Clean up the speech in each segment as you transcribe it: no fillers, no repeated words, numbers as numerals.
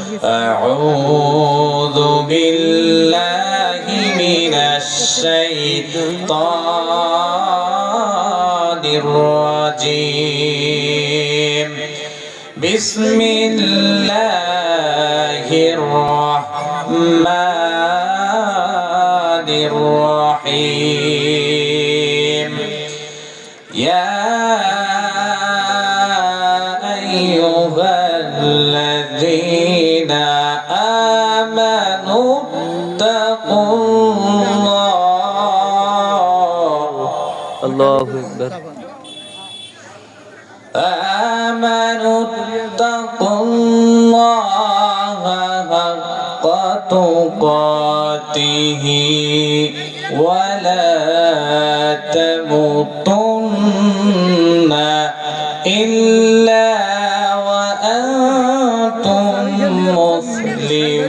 أعوذ بالله من الشيطان الرجيم بسم الله الرحمن الرحيم يا أيها الذين آمنوا اتقوا الله الله أكبر آمنوا اتقوا الله حق تقاته ولا تموتن إلا وأنتم مسلمون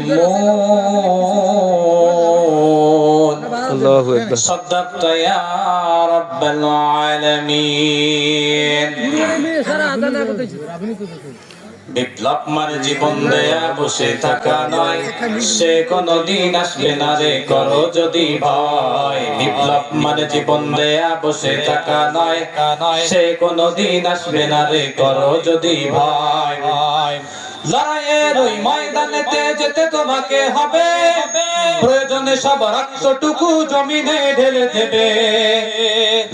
الله أكبر صدقت يا رب العالمين বিপ্লব মানে জীবন দেয়া বসে থাকা নয়, সে কোনদিন আসবে না রে করো যদি ভয়। বিপ্লব মানে জীবন দেয়া বসে থাকা নয়, সে কোনদিন আসবে না রে করো যদি ভয়। লড়াইয়ের ওই ময়দানেতে যেতে তোমাকে হবে, প্রয়োজনে সব রক্তটুকু জমিনে ঢেলে দেবে।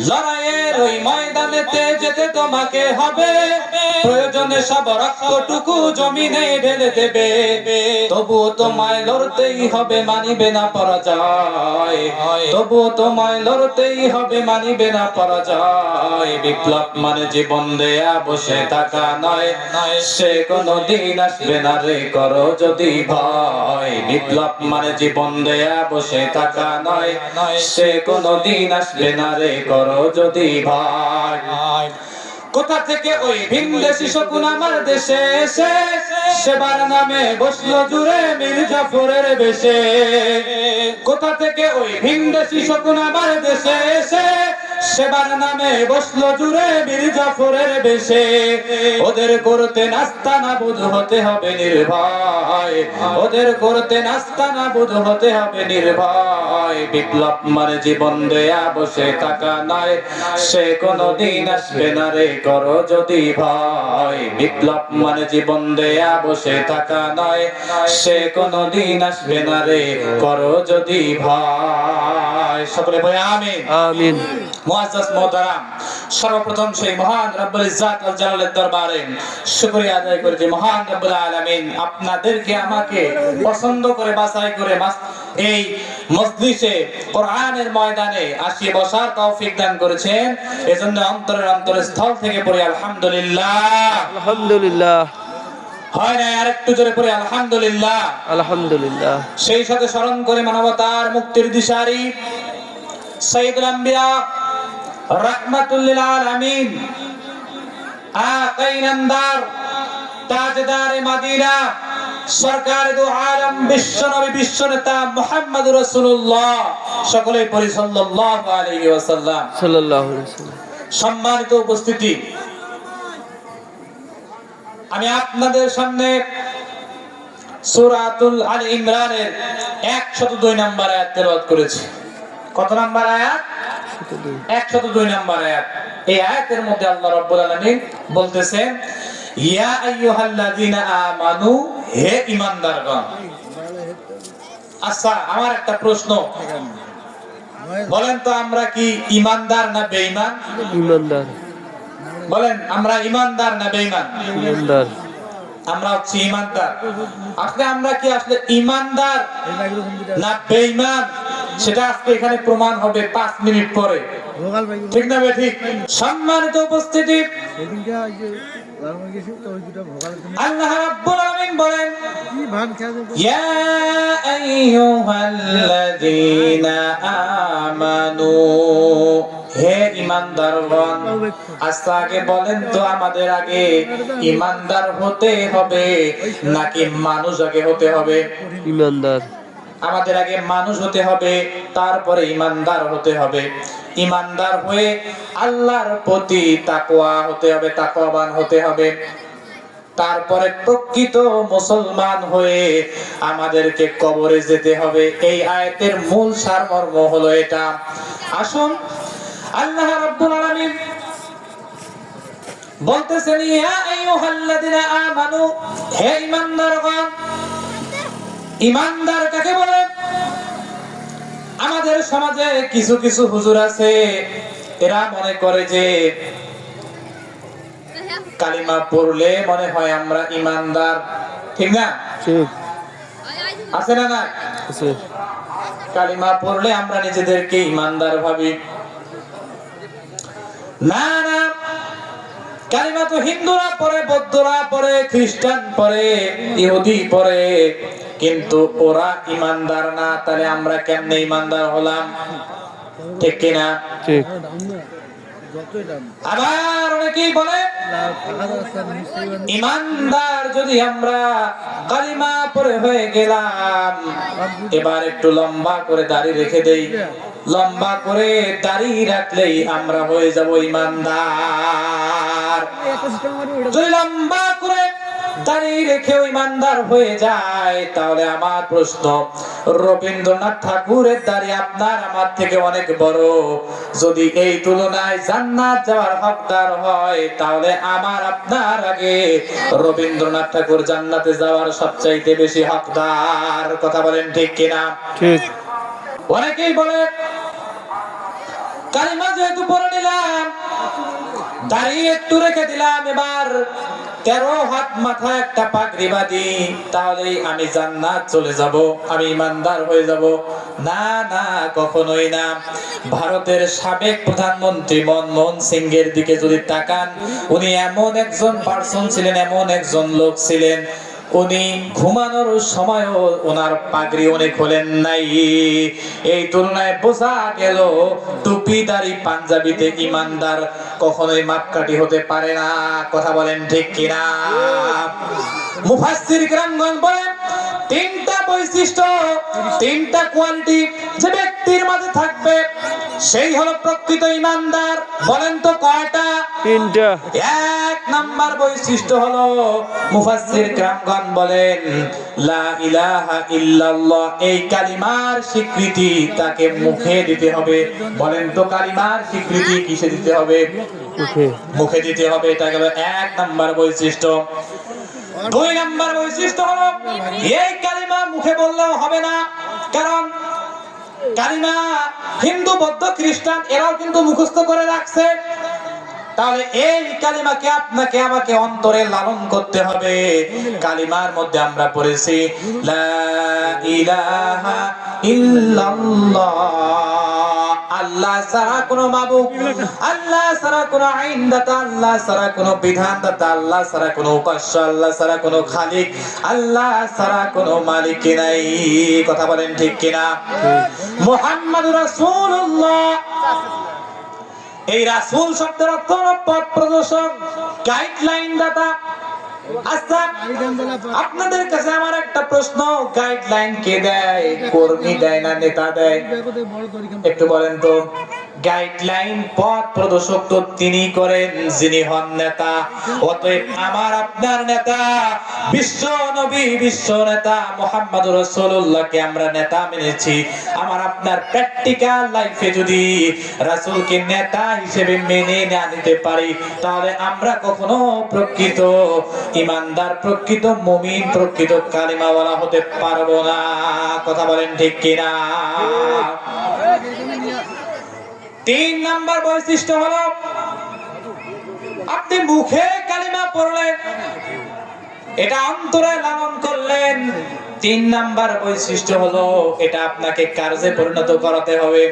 লড়াইয়ের ওই ময়দানেতে যেতে তোমাকে হবে, প্রয়োজনে সব রক্তটুকু জমিনে ঢেলে দেবে। তবুও তোমায় লড়তেই হবে, মানিবে না পরাজয়। তবুও তোমায় লড়তেই হবে, মানিবে না পরাজয়। বিপ্লব মানে জীবন দেয়া বসে থাকা নয়, সে কোনদিন আসবে না রে করো যদি ভয়। বিপ্লব মানে জীবন দেয়া বসে থাকা নয়, সে কোনদিন আসবে না রে করো যদি ভয়। কোথা থেকে ওই ভিনদেশী শকুন আমার দেশে এসে সেবার নামে বসলো জুড়ে মীর জাফরের বেশে। কোথা থেকে ওই ভিনদেশী শকুন আমার দেশে এসে সেবার নামে বসলো জুড়ে মীর জাফরের বেশে। ওদের করতে নাস্তানা বুধ হতে হবে নির্ভয়, ওদের করতে নাস্তানা বুধ হতে হবে নির্ভয়। বিপ্লব মানে জীবন দেয়া বসে থাকা নয়, সে কোনদিন আসবে না রে করো যদি ভয়। বিপ্লব মানে জীবন দেয়া বসে থাকা নয়, সে কোনদিন আসবে না রে করো যদি ভয়। সকলে বলে আমিন আমিন। মুআজ্জাজ মোহতারাম, সর্বপ্রথম সেই মহান রব্বুল ইজ্জাত ওয়াল জালালের দরবারে শুকরিয়া আদায় করি যে মহান রব্বুল আলামিন আপনাদেরকে আমাকে পছন্দ করে বাছাই করে এই মজলিসে কোরআনের ময়দানে আসিয়ে বসার তৌফিক দান করেছেন। এজন্য অন্তরের স্থল থেকে পড়ি আলহামদুলিল্লাহ। আলহামদুলিল্লাহ। হয় না আরেকটু জোরে পড়ি আলহামদুলিল্লাহ। আলহামদুলিল্লাহ। সেই সাথে স্মরণ করে মানবতার মুক্তির দিশারি সাইয়্যিদুল আম্বিয়া রাহমাতুল লিল আলামিন আকাইনান্দার তাজদারে মদিনা সরকার দু আলম বিশ্বনবী বিশ্বনেতা মুহাম্মদুর রাসূলুল্লাহ, সকলে পড়ি সাল্লাল্লাহু আলাইহি ওয়াসাল্লাম। সাল্লাল্লাহু আলাইহি ওয়াসাল্লাম। সম্মানিত উপস্থিতি, আমি আপনাদের সামনে সূরাতুল আলে ইমরানের 102 নম্বর আয়াত তেলাওয়াত করেছি। কত নম্বর আয়াত? 102 নম্বর আয়াত। এই আয়াতের মধ্যে আল্লাহ রাব্বুল আলামিন বলতেছেন, ইয়া আইয়ুহাল্লাযীনা আমানু, হে ঈমানদারগণ। আচ্ছা, আমার একটা প্রশ্ন, বলেন তো আমরা কি ঈমানদার না বেঈমান? ঈমানদার। বলেন আমরা ঈমানদার না বেঈমান? ঈমানদার। আমরা হচ্ছি ঈমানদার। আসলে আমরা কি আসলে ঈমানদার না বেঈমান, সেটা আজকে এখানে প্রমাণ হবে 5 মিনিট পরে, ঠিক না? ঠিক। সম্মানিত উপস্থিতি, আল্লাহ রাব্বুল আলামিন বলেন, ইয়া আইয়ুহাল্লাযীনা আমানু, হে ঈমানদারগণ। আচ্ছা, আগে বলেন তো আমাদের আগে ঈমানদার হতে হবে নাকি মানুষ আগে হতে হবে? ঈমানদার। আমাদের আগে মানুষ হতে হবে, তারপরে ঈমানদার হতে হবে। ঈমানদার হয়ে আল্লাহর প্রতি তাকওয়া হতে হবে, তাকওয়াবান হতে হবে। তারপরে প্রকৃত মুসলমান হয়ে আমাদেরকে কবরে যেতে হবে। এই আয়াতের মূল সারমর্ম হলো এটা। আসুন, আল্লাহ রাব্বুল আলামিন বলতেছেন, ইয়া আইয়ুহাল্লাযিনা আমানু, হে ঈমানদারগণ। ঈমানদার কাকে বলে? আমাদের সমাজে কিছু কিছু হুজুর আছে, এরা মনে করে যে কালিমা পড়লে মনে হয় আমরা ঈমানদার। ঠিক না? ঠিক আছে না? না, আছে। কালিমা পড়লে আমরা নিজেদেরকে ঈমানদার ভাবি। না না, কালিমা তো হিন্দুরা পড়ে, বৌদ্ধরা পড়ে, খ্রিস্টান পড়ে, ইহুদি পড়ে, কিন্তু ওরা ঈমানদার না। তাহলে আমরা কেমনে ঈমানদার হলাম? ঠিক কিনা? ঠিক। আবার অনেকেই বলে ঈমানদার যদি আমরা কালিমা পড়ে হয়ে গেলাম, এবার একটু লম্বা করে দাড়ি রেখে দেই, লম্বা করে দাড়ি রাখলেই আমরা হয়ে যাব ঈমানদার। যদি লম্বা করে দাড়ি রেখে ঈমানদার হয়ে যায়, তাহলে আমার প্রশ্ন, রবীন্দ্রনাথ ঠাকুরের দাড়ি আপনার আমার থেকে অনেক বড়। যদি এই তুলনায় জান্নাত যাওয়ার হকদার হয়, তাহলে আমার আপনার আগে রবীন্দ্রনাথ ঠাকুর জান্নাতে যাওয়ার সবচাইতে বেশি হকদার। কথা বলেন ঠিক কিনা? ঠিক। অনেকেই বলে কালিমা যেহেতু পড়ে নিলাম, দাড়ি একটু রেখে দিলাম, এবার 13 হাত মাথায় একটা পাগড়ি বাঁধি, তাহলেই আমি জান্নাত চলে যাব, আমি ঈমানদার হয়ে যাব। না না, কখনোই না। ভারতের সাবেক প্রধানমন্ত্রী মনমোহন সিং এর দিকে যদি তাকান, উনি এমন একজন পার্সন ছিলেন, এমন একজন লোক ছিলেন, উনি ঘুমানোর সময়ও ওনার পাগড়ি উনি খোলেন নাই। এই তুলনায় বোঝা গেল টুপি দাড়ি পাঞ্জাবিতে ঈমানদার কখনোই মাপকাঠি হতে পারে না। কথা বলেন ঠিক কিনা? মুফাসসির কিরামগণ বলেন, তিনটা বৈশিষ্ট্য, তিনটা কোয়ালিটি যে ব্যক্তির মাঝে থাকবে, সেই হলো প্রকৃত ঈমানদার। বলেন তো কয়টা? তিনটা। এক নাম্বার বৈশিষ্ট্য হলো, মুফাসসির কিরামগণ বলেন, লা ইলাহা ইল্লাল্লাহ। এই কালিমার স্বীকৃতি তাকে মুখে দিতে হবে। বলেন তো কালিমার স্বীকৃতি কিসে দিতে হবে? মুখে। মুখে দিতে হবে। এটা গেল এক নাম্বার বৈশিষ্ট্য। দুই নাম্বার বৈশিষ্ট্য হলো, এই কালিমা মুখে বললেও হবে না, কারণ কালিমা হিন্দু, বৌদ্ধ, খ্রিস্টান এরাও কিন্তু মুখস্থ করে রাখছে। তাহলে এই কালিমাকে আপনাকে আমাকে অন্তরে লালন করতে হবে। কালিমার মধ্যে আমরা পড়েছি লা ইলাহা ইল্লাল্লাহ, আল্লাহ ছাড়া কোনো মাবুদ, আল্লাহ ছাড়া কোনো আইনদাতা, আল্লাহ ছাড়া কোনো বিধানদাতা, আল্লাহ ছাড়া কোনো উপাস্য, আল্লাহ ছাড়া কোনো খালিক, আল্লাহ ছাড়া কোনো মালিক নাই। কথা বলেন ঠিক কিনা? মুহাম্মাদুর রাসূলুল্লাহ, এই রাসূল শব্দের অর্থ হলো পথ প্রদর্শক, গাইডলাইন দাতা। আচ্ছা, আপনাদের কাছে আমার একটা প্রশ্ন, গাইডলাইন কে দেয়? কর্মী দেয় না নেতা দেয়? একটু বলেন তো। গাইডলাইন, পথ প্রদর্শক তো তিনি করেন যিনি হন নেতা। অতএব আমার আপনার নেতা বিশ্ব নবী, বিশ্ব নেতা মুহাম্মদুর রাসূলুল্লাহকে আমরা নেতা মেনেছি। আমার আপনার প্র্যাকটিক্যাল লাইফে যদি রাসূলকে নেতা হিসেবে মেনে না নিতে পারি, তাহলে আমরা কখনো প্রকৃত ঈমানদার, প্রকৃত মুমিন, প্রকৃত কালিমাওয়ালা হতে পারবো না। কথা বলেন ঠিক কিনা? তিন নাম্বার বৈশিষ্ট্য হলো, আপনি মুখে কালিমা পড়লেন, এটা অন্তরে লালন করলেন। তিন নাম্বার বৈশিষ্ট্য হলো, এটা আপনাকে কার্যে পরিণত করাতে হবে।